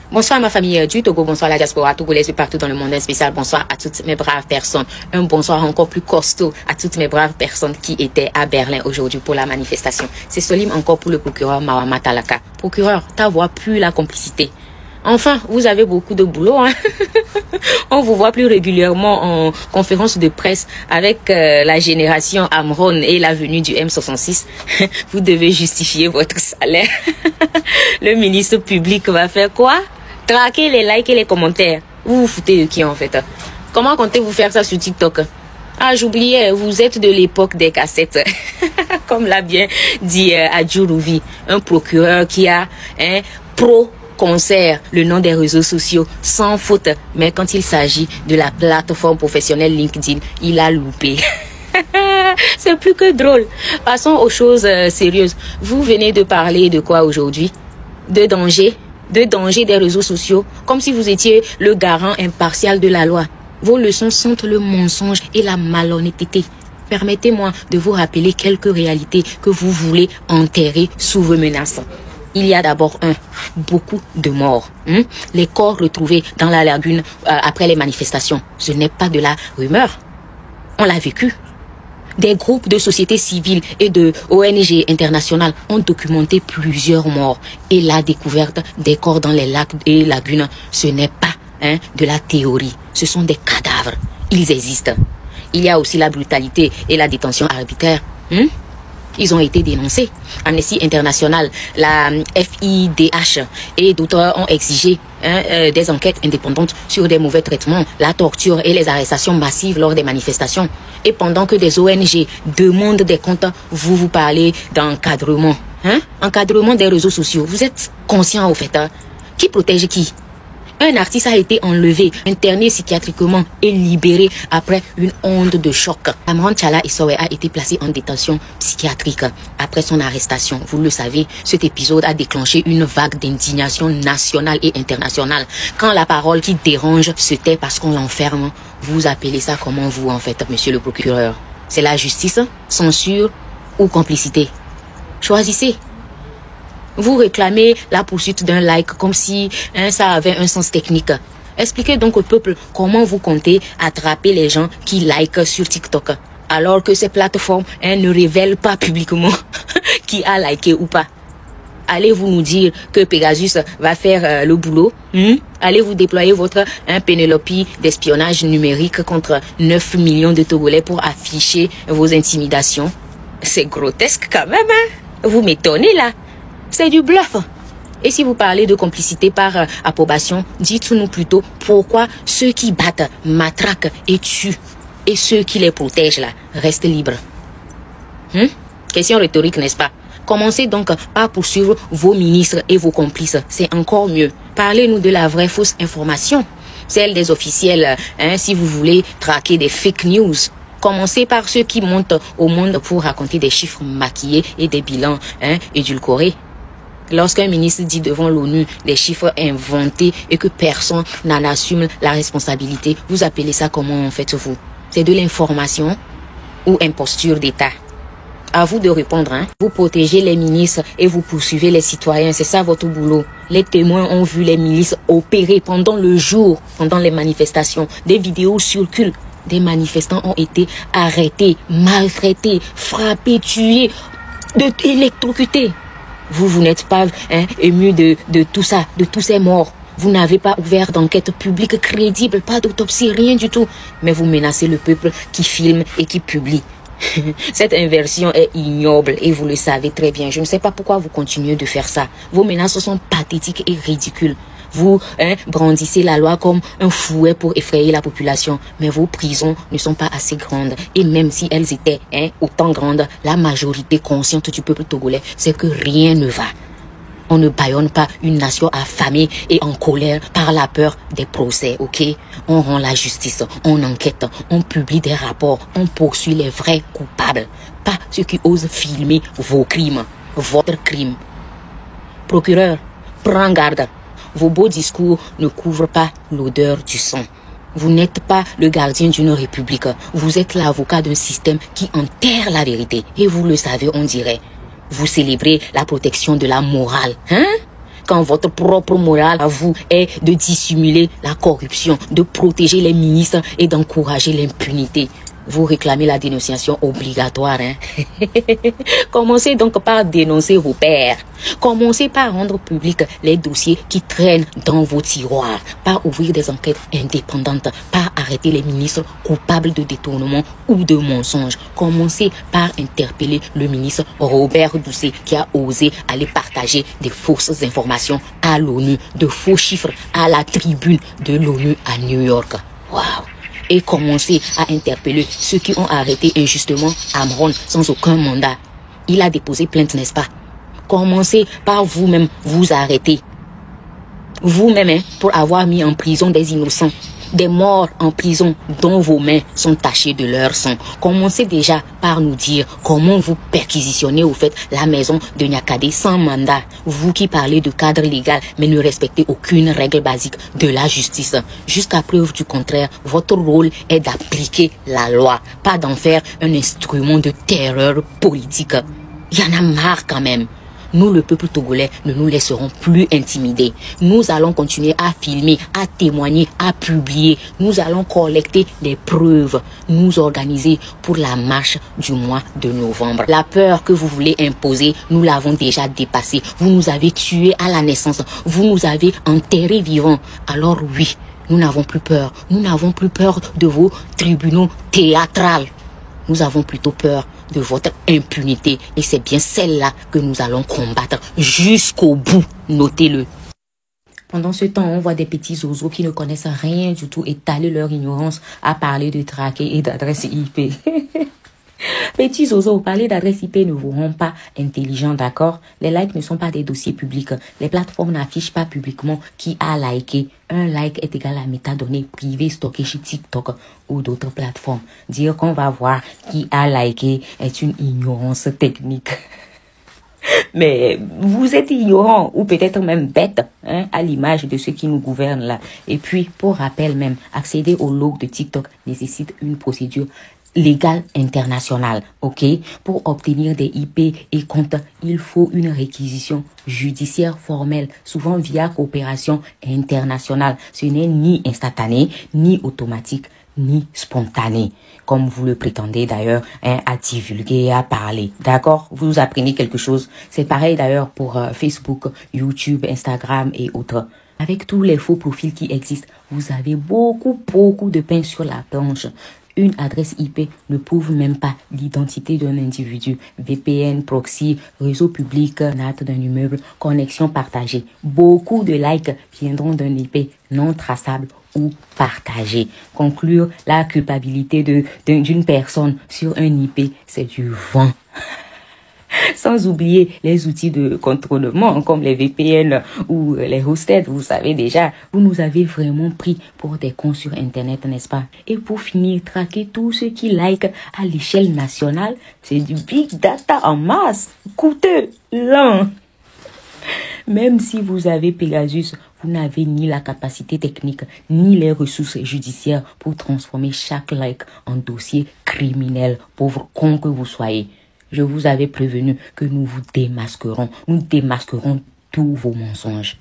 Bonsoir ma famille du Togo, bonsoir la diaspora togolaise partout dans le monde, un spécial bonsoir à toutes mes braves personnes. Un bonsoir encore plus costaud à toutes mes braves personnes qui étaient à Berlin aujourd'hui pour la manifestation. C'est Solim encore pour le procureur Mawama Talaka. Procureur, ta voix pue la complicité. Enfin, vous avez beaucoup de boulot, hein. On vous voit plus régulièrement en conférence de presse avec la génération Amron et la venue du M66. Vous devez justifier votre salaire. Le ministre public va faire quoi? Traquer les likes et les commentaires. Vous vous foutez de qui en fait? Comment comptez-vous faire ça sur TikTok? Ah, j'oubliais, vous êtes de l'époque des cassettes. Comme l'a bien dit Adjourouvi, un procureur qui a un concert le nom des réseaux sociaux sans faute, mais quand il s'agit de la plateforme professionnelle LinkedIn, il a loupé. C'est plus que drôle. Passons aux choses sérieuses. Vous venez de parler de quoi aujourd'hui? De danger des réseaux sociaux, comme si vous étiez le garant impartial de la loi. Vos leçons sentent le mensonge et la malhonnêteté. Permettez-moi de vous rappeler quelques réalités que vous voulez enterrer sous vos menaces. Il y a d'abord beaucoup de morts. Les corps retrouvés dans la lagune après les manifestations, ce n'est pas de la rumeur. On l'a vécu. Des groupes de sociétés civiles et de ONG internationales ont documenté plusieurs morts. Et la découverte des corps dans les lacs et lagunes, ce n'est pas de la théorie. Ce sont des cadavres. Ils existent. Il y a aussi la brutalité et la détention arbitraire. Ils ont été dénoncés. Amnesty International, la FIDH et d'autres ont exigé des enquêtes indépendantes sur des mauvais traitements, la torture et les arrestations massives lors des manifestations. Et pendant que des ONG demandent des comptes, vous parlez d'encadrement. Encadrement des réseaux sociaux. Vous êtes conscient au fait, qui protège qui? Un artiste a été enlevé, interné psychiatriquement et libéré après une onde de choc. Amron Tchala Issowe a été placé en détention psychiatrique après son arrestation. Vous le savez, cet épisode a déclenché une vague d'indignation nationale et internationale. Quand la parole qui dérange se tait parce qu'on l'enferme, vous appelez ça comment vous en fait, monsieur le procureur? C'est la justice, censure ou complicité? Choisissez. Vous réclamez la poursuite d'un like comme si ça avait un sens technique. Expliquez donc au peuple comment vous comptez attraper les gens qui likent sur TikTok, alors que ces plateformes ne révèlent pas publiquement qui a liké ou pas. Allez-vous nous dire que Pegasus va faire le boulot? Allez-vous déployer votre Pénélope d'espionnage numérique contre 9 millions de Togolais pour afficher vos intimidations? C'est grotesque quand même, Vous m'étonnez là. C'est du bluff. Et si vous parlez de complicité par approbation, dites-nous plutôt pourquoi ceux qui battent, matraquent et tuent et ceux qui les protègent là restent libres. Question rhétorique, n'est-ce pas? Commencez donc par poursuivre vos ministres et vos complices. C'est encore mieux. Parlez-nous de la vraie fausse information, celle des officiels, si vous voulez traquer des fake news. Commencez par ceux qui montent au monde pour raconter des chiffres maquillés et des bilans édulcorés. Lorsqu'un ministre dit devant l'ONU des chiffres inventés et que personne n'en assume la responsabilité, vous appelez ça comment en faites-vous? C'est de l'information ou imposture d'État? À vous de répondre. Vous protégez les ministres et vous poursuivez les citoyens. C'est ça votre boulot. Les témoins ont vu les milices opérer pendant le jour, pendant les manifestations. Des vidéos circulent. Des manifestants ont été arrêtés, maltraités, frappés, tués, électrocutés. Vous n'êtes pas ému de tout ça, de tous ces morts. Vous n'avez pas ouvert d'enquête publique crédible, pas d'autopsie, rien du tout. Mais vous menacez le peuple qui filme et qui publie. Cette inversion est ignoble et vous le savez très bien. Je ne sais pas pourquoi vous continuez de faire ça. Vos menaces sont pathétiques et ridicules. Vous brandissez la loi comme un fouet pour effrayer la population. Mais vos prisons ne sont pas assez grandes. Et même si elles étaient autant grandes, la majorité consciente du peuple togolais, c'est que rien ne va. On ne bâillonne pas une nation affamée et en colère par la peur des procès, ok? On rend la justice, on enquête, on publie des rapports, on poursuit les vrais coupables. Pas ceux qui osent filmer vos crimes, votre crime. Procureur, prends garde. Vos beaux discours ne couvrent pas l'odeur du sang. Vous n'êtes pas le gardien d'une république. Vous êtes l'avocat d'un système qui enterre la vérité. Et vous le savez, on dirait. Vous célébrez la protection de la morale. quand votre propre morale à vous est de dissimuler la corruption, de protéger les ministres et d'encourager l'impunité. Vous réclamez la dénonciation obligatoire, hein? Commencez donc par dénoncer vos pairs. Commencez par rendre public les dossiers qui traînent dans vos tiroirs, par ouvrir des enquêtes indépendantes, par arrêter les ministres coupables de détournement ou de mensonges. Commencez par interpeller le ministre Robert Doucet qui a osé aller partager des fausses informations à l'ONU, de faux chiffres à la tribune de l'ONU à New York. Waouh! Et commencer à interpeller ceux qui ont arrêté injustement Amron sans aucun mandat. Il a déposé plainte, n'est-ce pas? Commencez par vous-même vous arrêter. Vous-même, hein, pour avoir mis en prison des innocents. Des morts en prison dont vos mains sont tachées de leur sang. Commencez déjà par nous dire comment vous perquisitionnez au fait la maison de Niakate sans mandat. Vous qui parlez de cadre légal mais ne respectez aucune règle basique de la justice. Jusqu'à preuve du contraire, votre rôle est d'appliquer la loi, pas d'en faire un instrument de terreur politique. Il y en a marre quand même. Nous, le peuple togolais, ne nous laisserons plus intimider. Nous allons continuer à filmer, à témoigner, à publier. Nous allons collecter des preuves, nous organiser pour la marche du mois de novembre. La peur que vous voulez imposer, nous l'avons déjà dépassée. Vous nous avez tués à la naissance. Vous nous avez enterrés vivants. Alors oui, nous n'avons plus peur. Nous n'avons plus peur de vos tribunaux théâtrales. Nous avons plutôt peur de votre impunité et c'est bien celle-là que nous allons combattre jusqu'au bout. Notez-le. Pendant ce temps, on voit des petits zozos qui ne connaissent rien du tout étaler leur ignorance à parler de traquer et d'adresse IP. Petits zozos, parler d'adresse IP ne vous rend pas intelligent, d'accord? Les likes ne sont pas des dossiers publics. Les plateformes n'affichent pas publiquement qui a liké. Un like est égal à métadonnées privées stockées chez TikTok ou d'autres plateformes. Dire qu'on va voir qui a liké est une ignorance technique. Mais vous êtes ignorant ou peut-être même bête, hein, à l'image de ceux qui nous gouvernent là. Et puis, pour rappel même, accéder au log de TikTok nécessite une procédure légale internationale, ok? Pour obtenir des IP et comptes, il faut une réquisition judiciaire formelle, souvent via coopération internationale. Ce n'est ni instantané, ni automatique, ni spontané, comme vous le prétendez d'ailleurs, hein, à divulguer, à parler. D'accord? Vous apprenez quelque chose. C'est pareil d'ailleurs pour Facebook, YouTube, Instagram et autres. Avec tous les faux profils qui existent, vous avez beaucoup de pain sur la planche. Une adresse IP ne prouve même pas l'identité d'un individu. VPN, proxy, réseau public, NAT d'un immeuble, connexion partagée. Beaucoup de likes viendront d'un IP non traçable ou partagé. Conclure la culpabilité d'une personne sur un IP, c'est du vent. Sans oublier les outils de contournement comme les VPN ou les hosted, vous savez déjà, vous nous avez vraiment pris pour des cons sur Internet, n'est-ce pas? Et pour finir, traquer tous ceux qui like à l'échelle nationale, c'est du big data en masse, coûteux, lent. Même si vous avez Pegasus, vous n'avez ni la capacité technique, ni les ressources judiciaires pour transformer chaque like en dossier criminel, pauvre con que vous soyez. Je vous avais prévenu que nous vous démasquerons. Nous démasquerons tous vos mensonges.